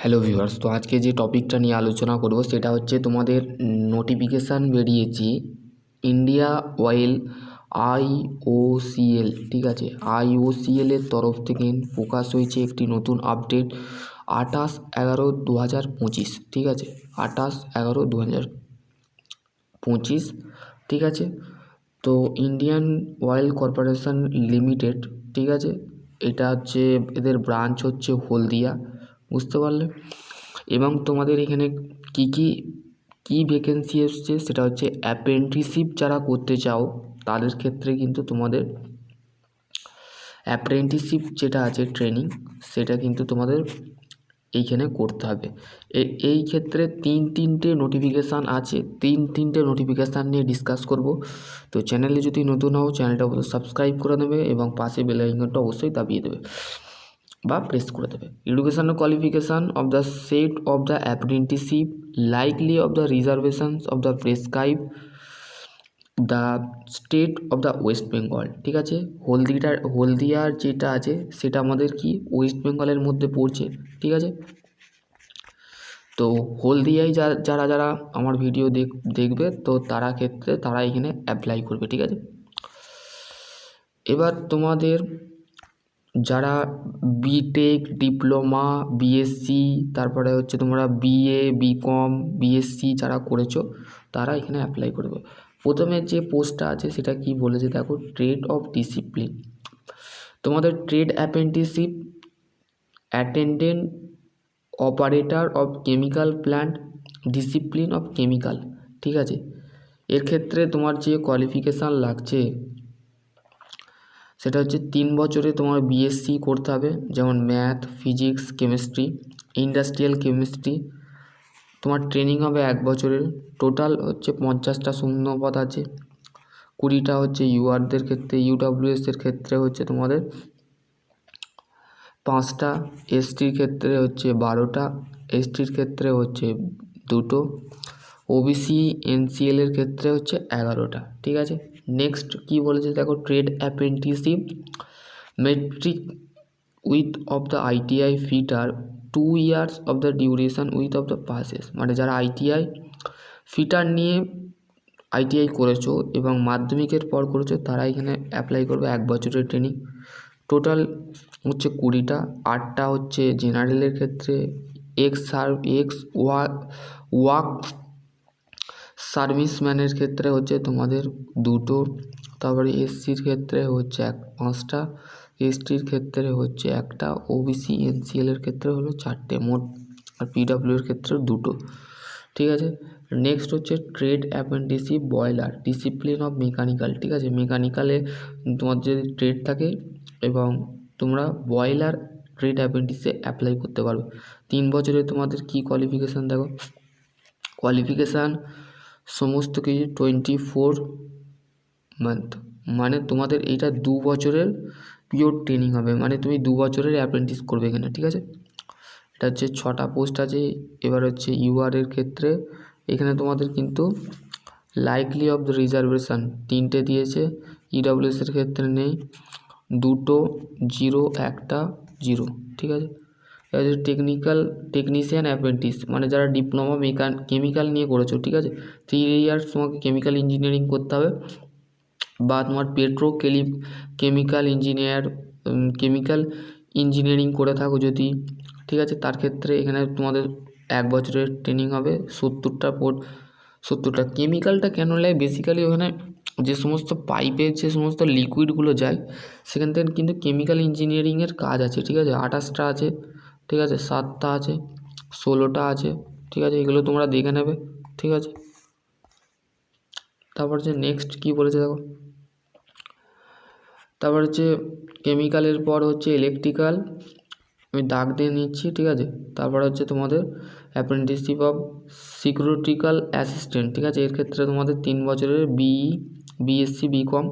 Hello viewers, তো আজকে যে টপিকটা নিয়ে আলোচনা করব সেটা হচ্ছে তোমাদের নোটিফিকেশান বেরিয়েছে ইন্ডিয়া অয়েল আইওসিএল, ঠিক আছে। আইওসিএলের তরফ থেকে প্রকাশ হয়েছে একটি নতুন আপডেট 28/11/2025, ঠিক আছে। 28/11/2025, ঠিক আছে। তো ইন্ডিয়ান অয়েল কর্পোরেশন লিমিটেড, ঠিক আছে, এটা হচ্ছে এদের ব্রাঞ্চ হচ্ছে হলদিয়া, বুঝতে পারলে। এবং তোমাদের এখানে কি কি কি ভ্যাকেন্সি এসছে সেটা হচ্ছে অ্যাপ্রেন্টিসশিপ যারা করতে চাও তাদের ক্ষেত্রে কিন্তু তোমাদের অ্যাপ্রেন্টিসশিপ যেটা আছে ট্রেনিং, সেটা কিন্তু তোমাদের এইখানে করতে হবে। এই ক্ষেত্রে তিনটে নোটিফিকেশান আছে, তিনটে নোটিফিকেশান নিয়ে ডিসকাস করব। তো চ্যানেলে যদি নতুন হও চ্যানেলটা অবশ্যই সাবস্ক্রাইব করে নেবে এবং পাশে বেল আইকনটা অবশ্যই দাবিয়ে দেবে বা প্রেস করে দেবে। Educational qualification of the set of the apprenticeship likely of the reservations of the prescribe the state of the West Bengal, ঠিক আছে। হলদিয়ার যেটা আছে সেটা আমাদের কি ওয়েস্ট বেঙ্গলের মধ্যে পড়ছে, ঠিক আছে। তো হলদিয়ায় যারা যারা আমার ভিডিও দেখবে তো তারা এখানে অ্যাপ্লাই করবে, ঠিক আছে। এবার তোমাদের যারা বিটেক, ডিপ্লোমা, বিএসসি, তারপরে হচ্ছে তোমরা বিএ, বিকম, বিএসসি যারা করেছো তারা এখানে অ্যাপ্লাই করবে। প্রথমে যে পোস্টটা আছে সেটা কি বলেছে দেখো, ট্রেড অফ ডিসিপ্লিন। তোমাদের trade apprenticeship attendant operator of chemical plant, discipline of chemical, ঠিক আছে। এর ক্ষেত্রে তোমার যে কোয়ালিফিকেশান লাগছে সেটা হচ্ছে 3 বছরে তোমার বিএসসি করতে হবে, যেমন math, physics, chemistry, industrial chemistry. তোমার ট্রেনিং হবে 1 বছরের। টোটাল হচ্ছে 50টা শূন্যপদ আছে। 20টা হচ্ছে ইউআরদের ক্ষেত্রে, ইউডাব্লিউএসের ক্ষেত্রে হচ্ছে তোমাদের 5টা, এসটির ক্ষেত্রে হচ্ছে 12টা, এসটির ক্ষেত্রে হচ্ছে 2টো, ওবিসি এনসিএলের ক্ষেত্রে হচ্ছে 11টা, ঠিক আছে। নেক্সট কি বলেছে দেখো, trade apprenticeship matric with of the ITI fitter 2 years of the duration with of the passes. মানে যারা আইটিআই ফিটার নিয়ে আইটিআই করেছো এবং মাধ্যমিকের পর করেছো তারা এখানে অ্যাপ্লাই করবে 1 বছরের ট্রেনিং। টোটাল হচ্ছে 20টা, 8টা হচ্ছে জেনারেলের ক্ষেত্রে, ওয়ার্ক সার্ভিসম্যানের ক্ষেত্রে হচ্ছে তোমাদের 2টো, তারপরে এসসির ক্ষেত্রে হচ্ছে 5টা, এসটির ক্ষেত্রে হচ্ছে 1টা, ওবিসি এনসিএলের ক্ষেত্রে হলো 4টে মোট, আর পিডাব্লিউর ক্ষেত্রে 2টো, ঠিক আছে। নেক্সট হচ্ছে trade apprenticeship boiler, discipline of mechanical, ঠিক আছে। মেকানিক্যালে তোমার যদি ট্রেড থাকে এবং তোমরা বয়লার ট্রেড অ্যাপ্রেন্টিসে অ্যাপ্লাই করতে পারবে। 3 বছরে তোমাদের কি কোয়ালিফিকেশান দেখো, কোয়ালিফিকেশান সমস্ত কিছু 24 মান্থ, মানে তোমাদের এইটা 2 বছরের পিওর ট্রেনিং হবে, মানে তুমি 2 বছরের অ্যাপ্রেন্টিস করবে এখানে, ঠিক আছে। এটা হচ্ছে 6টা পোস্ট আছে। এবার হচ্ছে ইউআরের ক্ষেত্রে এখানে তোমাদের কিন্তু লাইকলি অফ দ্য রিজার্ভেশন 3টে দিয়েছে, ইডাব্লিউএসের ক্ষেত্রে নেই, 2টো 0, 1টা 0, ঠিক আছে। এবার টেকনিশিয়ান অ্যাপ্রেন্টিস, মানে যারা ডিপ্লোমা কেমিক্যাল নিয়ে করেছো, ঠিক আছে। 3 ইয়ার্স তোমাকে কেমিক্যাল ইঞ্জিনিয়ারিং করতে হবে, বা তোমার কেমিক্যাল ইঞ্জিনিয়ারিং করে থাকো যদি, ঠিক আছে, তার ক্ষেত্রে এখানে তোমাদের 1 বছরের ট্রেনিং হবে। 70টা কেমিক্যালটা কেন লাগে, বেসিক্যালি ওখানে যে সমস্ত পাইপের যে সমস্ত লিকুইডগুলো যায় সেখান থেকে কিন্তু কেমিক্যাল ইঞ্জিনিয়ারিংয়ের কাজ আছে, ঠিক আছে। 28টা আছে, ঠিক আছে, 7টা আছে, 16টা আছে, ঠিক আছে। এগুলো তোমরা দেখে নেবে, ঠিক আছে। তারপর হচ্ছে নেক্সট কী বলেছে দেখো, তারপর হচ্ছে কেমিক্যালের পর হচ্ছে ইলেকট্রিক্যাল, আমি দাগ দিয়ে নিচ্ছি, ঠিক আছে। তারপর হচ্ছে তোমাদের অ্যাপ্রেন্টিসশিপ অফ সিকিউরিটিক্যাল অ্যাসিস্ট্যান্ট, ঠিক আছে। এর ক্ষেত্রে তোমাদের 3 বছরের বিএসসি, বিকম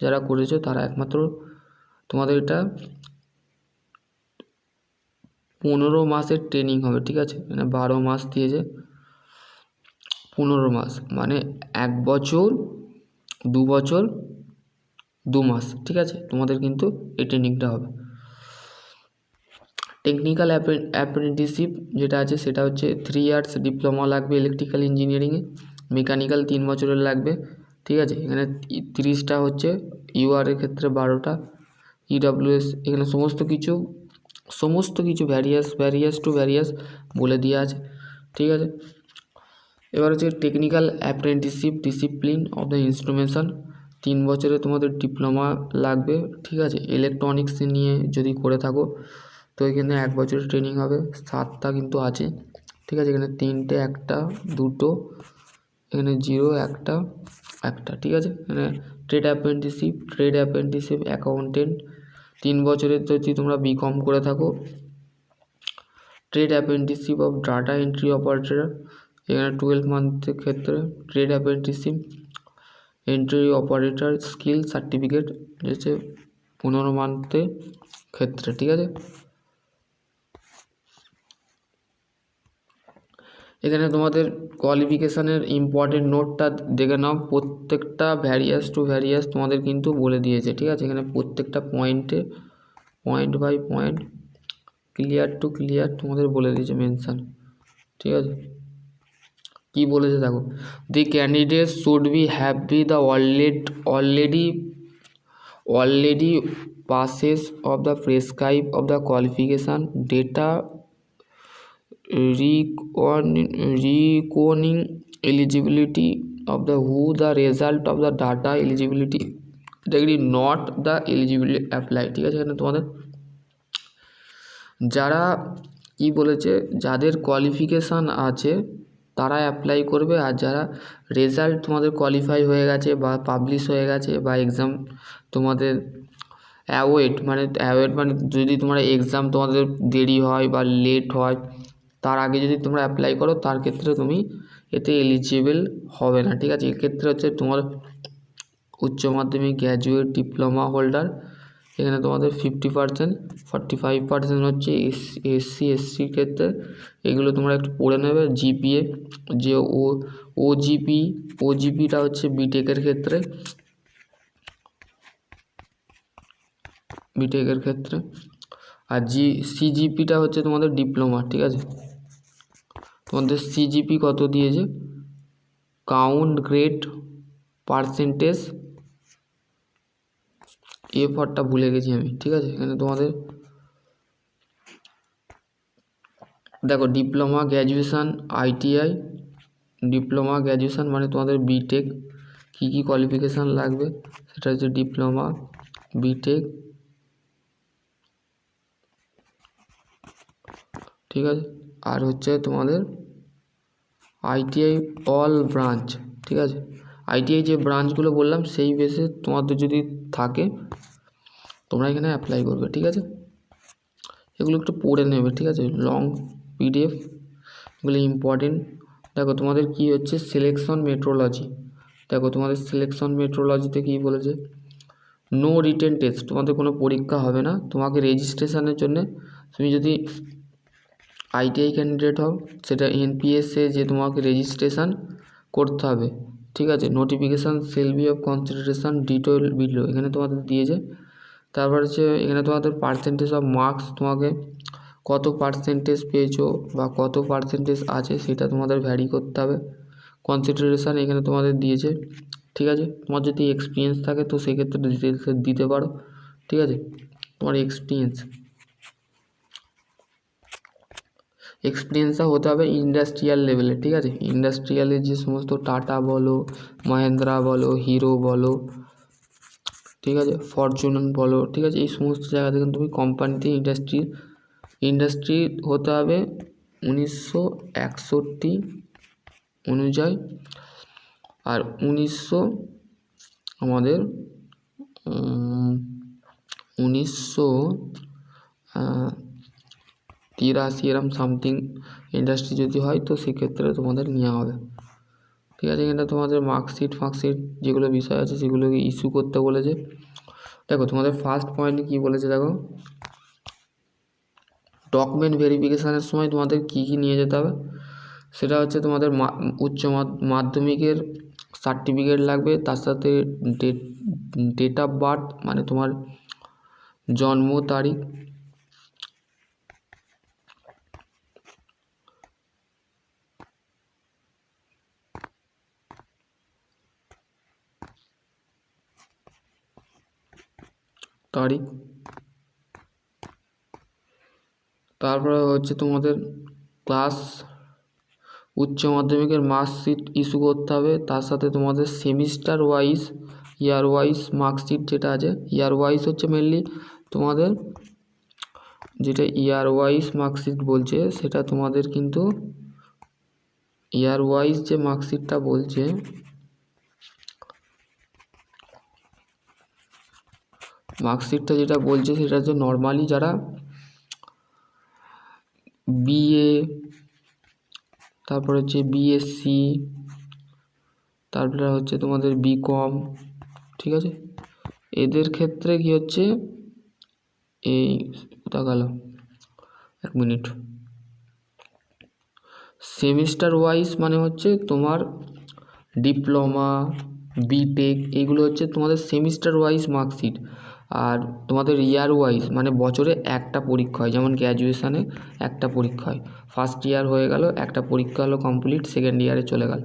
যারা করেছো তারা একমাত্র তোমাদের এটা 15 মাসের ট্রেনিং হবে, ঠিক আছে। মানে 12 মাস দিয়েছে, 15 মাস, মানে 1 বছর 2 বছর 2 মাস, ঠিক আছে। তোমাদের কিন্তু এই ট্রেনিংটা হবে। টেকনিক্যাল অ্যাপ্রেন্টিসশিপ যেটা আছে সেটা হচ্ছে 3 ইয়ার্স ডিপ্লোমা লাগবে ইলেকট্রিক্যাল ইঞ্জিনিয়ারিংয়ে, মেকানিক্যাল 3 বছরের লাগবে, ঠিক আছে। এখানে 30টা হচ্ছে, ইউআরের ক্ষেত্রে 12টা, ইডাব্লিউএস এখানে সমস্ত কিছু ভ্যারিয়াস টু ভ্যারিয়াস বলে দেওয়া আছে, ঠিক আছে। এবার হচ্ছে technical apprenticeship discipline of the instrumentation, 3 বছরে তোমাদের ডিপ্লোমা লাগবে, ঠিক আছে। ইলেকট্রনিক্স নিয়ে যদি করে থাকো তো এখানে 1 বছরের ট্রেনিং হবে, 7টা কিন্তু আছে, ঠিক আছে। এখানে 3টে, 1টা, 2টো, এখানে 0, 1টা, 1টা, ঠিক আছে। এখানে ট্রেড অ্যাপ্রেন্টিসশিপ অ্যাকাউন্টেন্ট 3 বছরের যদি তোমরা বিকম করে থাকো, trade apprenticeship of data entry operator এখানে 12 মান্থের ক্ষেত্রে, trade apprenticeship entry operator skill certificate হচ্ছে 15 মান্থের ক্ষেত্রে, ঠিক আছে। এখানে তোমাদের কোয়ালিফিকেশানের ইম্পর্টেন্ট নোটটা দেখে নাও, প্রত্যেকটা ভ্যারিয়াস টু ভ্যারিয়াস তোমাদের কিন্তু বলে দিয়েছে, ঠিক আছে। এখানে প্রত্যেকটা পয়েন্টে point by point clear to clear তোমাদের বলে দিয়েছে মেনশান, ঠিক আছে। কি বলেছে দেখো, the candidate should be have the already passes of the prescribe of the qualification data reckoning eligibility of the who the result of the data eligibility degree not the eligibility apply, ঠিক আছে। এখানে তোমাদের যারা কি বলেছে, যাদের qualification আছে তারা অ্যাপ্লাই করবে, আর যারা রেজাল্ট তোমাদের কোয়ালিফাই হয়ে গেছে বা পাবলিশ হয়ে গেছে বা এক্সাম তোমাদের অ্যাওয়েট মানে যদি তোমার এক্সাম তোমাদের দেরি হয় বা লেট হয়, তার আগে যদি তোমরা অ্যাপ্লাই করো তার ক্ষেত্রে তুমি এতে এলিজিবল হবে না, ঠিক আছে। এক্ষেত্রে হচ্ছে তোমার উচ্চ মাধ্যমিক, গ্র্যাজুয়েট, ডিপ্লোমা হোল্ডার, এখানে তোমাদের 50%, 45% হচ্ছে এসসি এসটির ক্ষেত্রে। এগুলো তোমরা একটু পড়ে নেবে। জিপিএ যে ওজিপিটা হচ্ছে বিটেকের ক্ষেত্রে, আর সিজিপিটা হচ্ছে তোমাদের ডিপ্লোমা, ঠিক আছে। তোমাদের সিজিপি কত দিয়েছে, কাউন্ট গ্রেড পার্সেন্টেজ, এফরটা ভুলে গেছি আমি, ঠিক আছে। এখানে তোমাদের দেখো diploma, graduation, ITI, diploma graduation মানে তোমাদের বিটেক, কী কী কোয়ালিফিকেশান লাগবে সেটা হচ্ছে ডিপ্লোমা, বিটেক, ঠিক আছে। আর হচ্ছে তোমাদের আইটিআই অল ব্রাঞ্চ, ঠিক আছে। আইটিআই যে ব্রাঞ্চগুলো বললাম সেই বেসে তোমাদের যদি থাকে তোমরা এখানে অ্যাপ্লাই করবে, ঠিক আছে। এগুলো একটু পড়ে নেবে, ঠিক আছে, লং পিডিএফ, এগুলো ইম্পর্টেন্ট। দেখো তোমাদের কি হচ্ছে সিলেকশন মেট্রোলজি, দেখো তোমাদের সিলেকশন মেট্রোলজিতে কী বলেছে, নো রিটেন টেস্ট, তোমাদের কোনো পরীক্ষা হবে না। তোমাকে রেজিস্ট্রেশনের জন্য তুমি যদি আইটিআই ক্যান্ডিডেট হও সেটা এনপিএসে যে তোমাকে রেজিস্ট্রেশন করতে হবে, ঠিক আছে। Notification shall be of consideration detail below এখানে তোমাদের দিয়েছে। তারপর হচ্ছে এখানে তোমাদের পার্সেন্টেজ অফ মার্কস, তোমাকে কত পার্সেন্টেজ পেয়েছো বা কত পার্সেন্টেজ আছে সেটা তোমাদের ভ্যারি করতে হবে। কনসিডারেশান এখানে তোমাদের দিয়েছে, ঠিক আছে। তোমার যদি এক্সপিরিয়েন্স থাকে তো সেক্ষেত্রে ডিটেলস দিতে পারো, ঠিক আছে। তোমার এক্সপিরিয়েন্সটা হতে হবে ইন্ডাস্ট্রিয়াল লেভেলে, ঠিক আছে। ইন্ডাস্ট্রিয়ালের যে সমস্ত টাটা বলো, মহেন্দ্রা বলো, হিরো বলো, ঠিক আছে, ফরচুন বলো, ঠিক আছে, এই সমস্ত জায়গা থেকে তুমি কোম্পানিতে ইন্ডাস্ট্রি হতে হবে 1961 অনুযায়ী, আর 1983 এরম সামথিং ইন্ডাস্ট্রি যদি হয় তো সেক্ষেত্রে তোমাদের নেওয়া হবে, ঠিক আছে। এখানে তোমাদের মার্কশিট যেগুলো বিষয় আছে সেগুলোকে ইস্যু করতে বলেছে। দেখো তোমাদের ফার্স্ট পয়েন্টে কী বলেছে, দেখো ডকুমেন্ট ভেরিফিকেশানের সময় তোমাদের কী কী নিয়ে যেতে হবে, সেটা হচ্ছে তোমাদের উচ্চ মাধ্যমিকের সার্টিফিকেট লাগবে, তার সাথে ডেট অফ বার্থ মানে তোমার জন্ম তারিখ, তারিখ। তারপরে হচ্ছে তোমাদের ক্লাস উচ্চ মাধ্যমিকের মার্কশিট ইস্যু করতে হবে, তার সাথে তোমাদের সেমিস্টার ওয়াইজ ইয়ার ওয়াইজ মার্কশিট যেটা আছে, ইয়ার ওয়াইজ হচ্ছে মেনলি তোমাদের যেটা ইয়ার ওয়াইজ মার্কশিট বলছে সেটা তোমাদের কিন্তু ইয়ার ওয়াইজ যে মার্কশিটটা বলছে মার্কশিটটা যেটা বলছে সেটা হচ্ছে নর্মালি যারা বিএ, তারপরে হচ্ছে বিএসসি, তারপরে হচ্ছে তোমাদের বিকম, ঠিক আছে, এদের ক্ষেত্রে কি হচ্ছে এই কোথা গেল, এক মিনিট, সেমিস্টার ওয়াইজ মানে হচ্ছে তোমার ডিপ্লোমা, বিটেক, এগুলো হচ্ছে তোমাদের সেমিস্টার ওয়াইজ মার্কশিট। আর তোমাদের ইয়ার ওয়াইজ মানে বছরে একটা পরীক্ষা হয়, যেমন গ্র্যাজুয়েশানে একটা পরীক্ষা হয়, ফার্স্ট ইয়ার হয়ে গেল একটা পরীক্ষা হলো কমপ্লিট, সেকেন্ড ইয়ারে চলে গেল।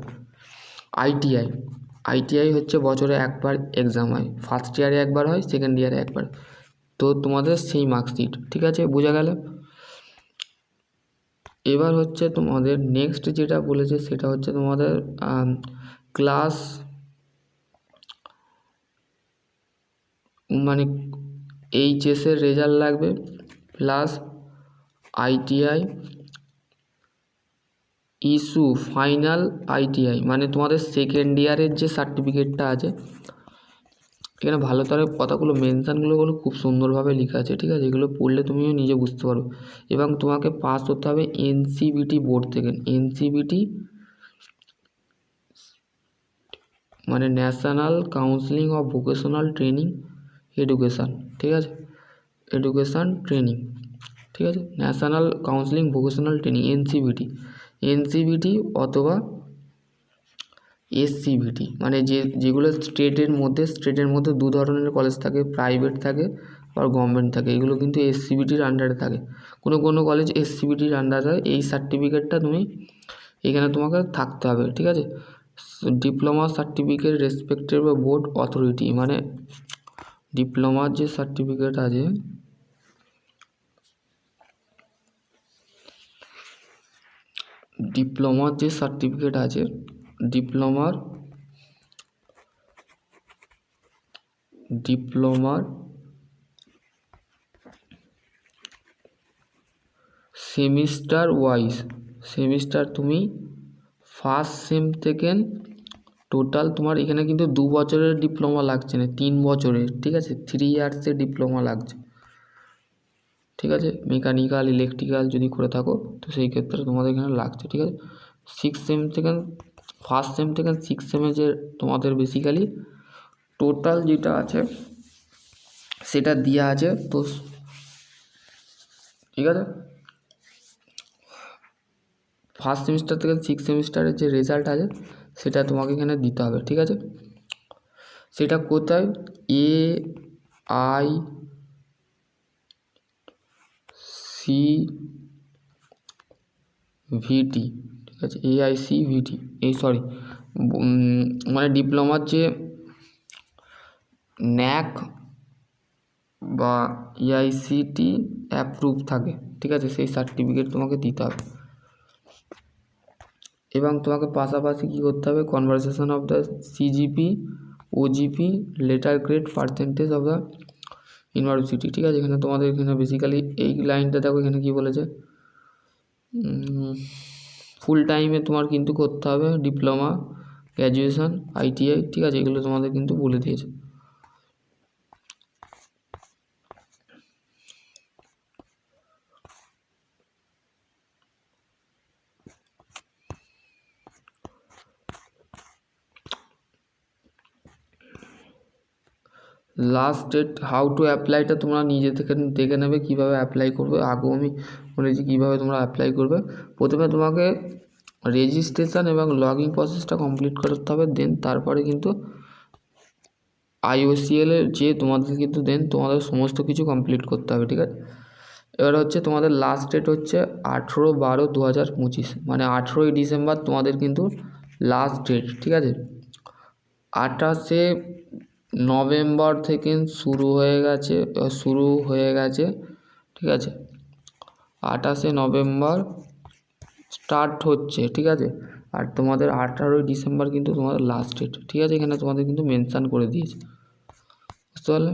আইটিআই হচ্ছে বছরে একবার এক্সাম হয়, ফার্স্ট ইয়ারে একবার হয়, সেকেন্ড ইয়ারে একবার। তো তোমাদের সেই মার্কশিট, ঠিক আছে, বোঝা গেল। এবার হচ্ছে তোমাদের নেক্সট যেটা বলেছে সেটা হচ্ছে তোমাদের ক্লাস মানে এইচএসের রেজাল্ট লাগবে, plus ITI issue final ITI মানে তোমাদের সেকেন্ড ইয়ারের যে সার্টিফিকেটটা আছে, এখানে ভালো করে কথাগুলো মেনশানগুলো খুব সুন্দরভাবে লেখা আছে, ঠিক আছে, এগুলো পড়লে তুমিও নিজে বুঝতে পারো। এবং তোমাকে পাস হতে হবে এনসিবিটি বোর্ড থেকে, এনসিবিটি মানে national counselling of vocational training education, ঠিক আছে, এডুকেশান ট্রেনিং, ঠিক আছে, national counselling vocational training NCVT অথবা এসসিবিটি মানে যেগুলো স্টেটের মধ্যে দু ধরনের কলেজ থাকে, প্রাইভেট থাকে আর গভর্নমেন্ট থাকে, এগুলো কিন্তু এসসিবিটির আন্ডারে থাকে, কোনো কলেজ এসসিবিটির আন্ডারে থাকে। এই সার্টিফিকেটটা তুমি এখানে তোমাকে থাকতে হবে, ঠিক আছে। ডিপ্লোমা সার্টিফিকেট রেসপেক্টেড বা বোর্ড অথরিটি মানে ডিপ্লোমার যে সার্টিফিকেট আছে, ডিপ্লোমার সেমিস্টার তুমি ফার্স্ট সেম থেকে টোটাল তোমার এখানে কিন্তু 2 বছরের ডিপ্লোমা লাগছে না, 3 বছরের, ঠিক আছে, 3 ইয়ার্সের ডিপ্লোমা লাগছে, ঠিক আছে, মেকানিক্যাল ইলেকট্রিক্যাল যদি করে থাকো তো সেই ক্ষেত্রে তোমাদের এখানে লাগছে, ঠিক আছে। ফার্স্ট সেম থেকে 6 সেমে যে তোমাদের বেসিক্যালি টোটাল যেটা আছে সেটা দেওয়া আছে, তো ঠিক আছে, ফার্স্ট সেমিস্টার থেকে 6 সেমিস্টারের যে রেজাল্ট আছে সেটা তোমাকে এখানে দিতে হবে, ঠিক আছে। সেটা কোথায়, AICVT, ঠিক আছে, AICVT মানে ডিপ্লোমার যে ন্যাক বা এআইসিটি অ্যাপ্রুভ থাকে, ঠিক আছে, সেই সার্টিফিকেট তোমাকে দিতে হবে। এবং তোমাকে পাশাপাশি কী করতে হবে, conversation of the C G P O G P letter grade percentage of the university, ঠিক আছে। এখানে তোমাদের এখানে বেসিক্যালি এই লাইনটা দেখো, এখানে কী বলেছে, ফুল টাইমে তোমার কিন্তু করতে হবে ডিপ্লোমা, গ্র্যাজুয়েশন, আইটিআই, ঠিক আছে, এগুলো তোমাদের কিন্তু বলে দিয়েছে। লাস্ট ডেট হাউ টু অ্যাপ্লাইটা তোমরা নিজে থেকে দেখে নেবে কীভাবে অ্যাপ্লাই করবে। আগেও আমি বলেছি কীভাবে তোমরা অ্যাপ্লাই করবে। প্রথমে তোমাকে রেজিস্ট্রেশন এবং লগ ইন প্রসেসটা কমপ্লিট করতে হবে, দেন তারপরে কিন্তু IOCL-এর যে তোমাদের কিন্তু তোমাদের সমস্ত কিছু কমপ্লিট করতে হবে, ঠিক আছে। এবার হচ্ছে তোমাদের লাস্ট ডেট হচ্ছে 18/12/2025 মানে 18ই ডিসেম্বর তোমাদের কিন্তু লাস্ট ডেট, ঠিক আছে। 28 নভেম্বর থেকে শুরু হয়ে গেছে, ঠিক আছে, 28শে নভেম্বর স্টার্ট হচ্ছে, ঠিক আছে, আর তোমাদের 18ই ডিসেম্বর কিন্তু তোমাদের লাস্ট ডেট, ঠিক আছে, এখানে তোমাদের কিন্তু মেনশান করে দিয়েছে, বুঝতে পারলে।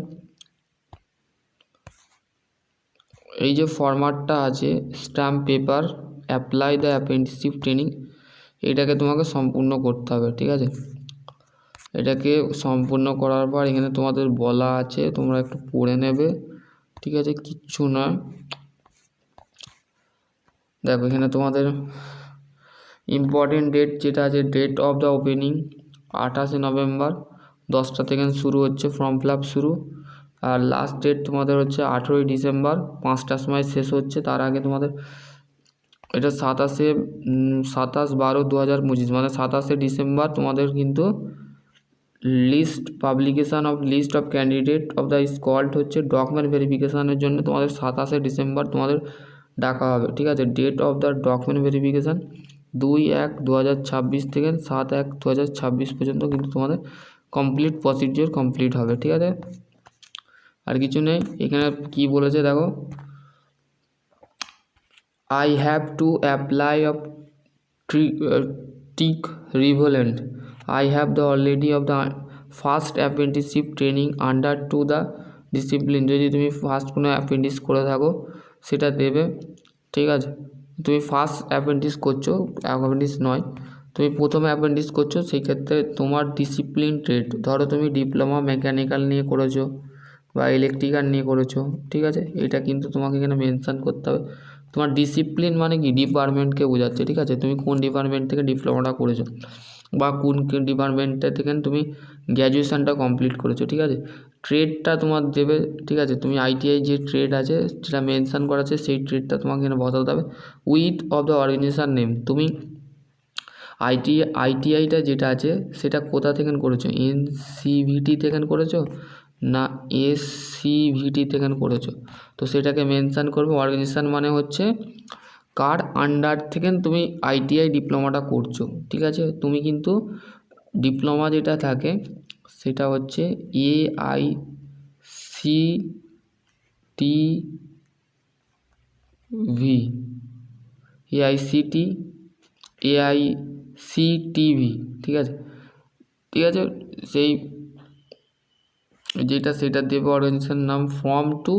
এই যে ফরম্যাটটা আছে stamp paper apply the apprenticeship training, এটাকে তোমাকে সম্পূর্ণ করতে হবে, ঠিক আছে। এটাকে সম্পূর্ণ করার পর এখানে তোমাদের বলা আছে, তোমরা একটু পড়ে নেবে, ঠিক আছে, কিচ্ছু নয়। দেখো এখানে তোমাদের ইম্পর্টেন্ট ডেট যেটা আছে, ডেট অফ দ্য ওপেনিং 28শে নভেম্বর 10টা থেকে শুরু হচ্ছে ফর্ম ফিল আপ শুরু, আর লাস্ট ডেট তোমাদের হচ্ছে 18ই ডিসেম্বর 5টার সময় শেষ হচ্ছে। তার আগে তোমাদের এটা 27/12/2025 মানে 27শে ডিসেম্বর তোমাদের কিন্তু publication of list of candidate of the স্কল্ড হচ্ছে ডকুমেন্ট ভেরিফিকেশানের জন্য তোমাদের 27শে ডিসেম্বর তোমাদের ডাকা হবে, ঠিক আছে। Date of the document verification 2/1/2026 থেকে 7/1/2026 পর্যন্ত কিন্তু তোমাদের কমপ্লিট প্রসিডিওর কমপ্লিট হবে, ঠিক আছে, আর কিছু নেই। এখানে কি বলেছে দেখো, I have to apply of tick relevant. I have the already of the first apprenticeship training under to the discipline. যদি তুমি ফার্স্ট কোনো অ্যাপ্রেন্টিস করে থাকো সেটা দেবে, ঠিক আছে। তুমি ফার্স্ট অ্যাপ্রেন্টিস করছো, অ্যাপ্রেন্টিস নয়, তুমি প্রথমে অ্যাপ্রেন্টিস করছো, সেই ক্ষেত্রে তোমার ডিসিপ্লিন ট্রেড, ধরো তুমি ডিপ্লোমা মেকানিক্যাল নিয়ে করেছো বা ইলেকট্রিক্যাল নিয়ে করেছো, ঠিক আছে, এটা কিন্তু তোমাকে এখানে মেনশান করতে হবে। তোমার ডিসিপ্লিন মানে কি, ডিপার্টমেন্টকে বোঝাচ্ছে, ঠিক আছে, তুমি কোন ডিপার্টমেন্ট থেকে ডিপ্লোমাটা করেছো বা কোন ডিপার্টমেন্টটা থেকে তুমি গ্র্যাজুয়েশানটা কমপ্লিট করেছো, ঠিক আছে। ট্রেডটা তোমার দেবে, ঠিক আছে, তুমি আইটিআই যে ট্রেড আছে সেটা মেনশান করা আছে, সেই ট্রেডটা তোমাকে এখানে বসাতে হবে with of the organisation name. তুমি আইটিআইটা যেটা আছে সেটা কোথা থেকে করেছো, এনসিভিটি থেকে করেছো না এসসিভিটি থেকে করেছো, তো সেটাকে মেনশান করবে। অর্গানাইজেশান মানে হচ্ছে কার আন্ডার থেকে তুমি আইটিআই ডিপ্লোমাটা করছো, ঠিক আছে। তুমি কিন্তু ডিপ্লোমা যেটা থাকে সেটা হচ্ছে এআইসিটিভি, ঠিক আছে, ঠিক আছে, সেই যেটা সেটা দেবে অর্গানাইজেশন নাম, ফর্ম টু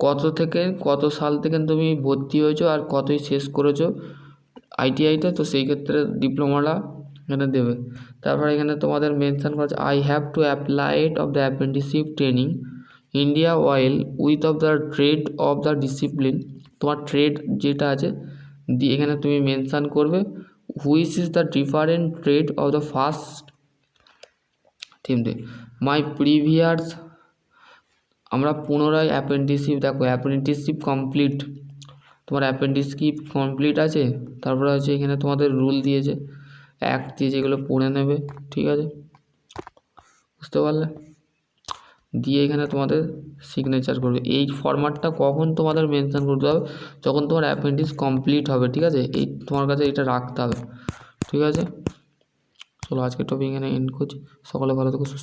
কত থেকে কত সাল থেকে তুমি ভর্তি হয়েছো আর কতই শেষ করেছো আইটিআইটা, তো সেই ক্ষেত্রে ডিপ্লোমাটা এখানে দেবে। তারপরে এখানে তোমাদের মেনশান করা আছে I have to applied of the apprenticeship training India Oil with of the trade of the discipline, তোমার ট্রেড যেটা আছে দিয়ে এখানে তুমি মেনশান করবে which is the different trade of the first থিমডে মাই প্রিভিয়াস। আমরা পুনরায় অ্যাপ্রেন্টিসশিপ, দেখো অ্যাপ্রেন্টিসশিপ কমপ্লিট, তোমার অ্যাপ্রেন্টিসশিপ কমপ্লিট আছে, তারপরে হচ্ছে এখানে তোমাদের রুল দিয়েছে অ্যাক্ট দিয়েছে, এগুলো পড়ে নেবে, ঠিক আছে, বুঝতে পারলে। দিয়ে এখানে তোমাদের সিগনেচার করবে। এই ফরম্যাটটা কখন তোমাদের মেনশান করতে হবে, যখন তোমার অ্যাপ্রেন্টিস কমপ্লিট হবে, ঠিক আছে, এই তোমার কাছে এটা রাখতে হবে, ঠিক আছে। চলো আজকের টপিক এখানে এন্ড করছি, সকলে ভালো থেকো।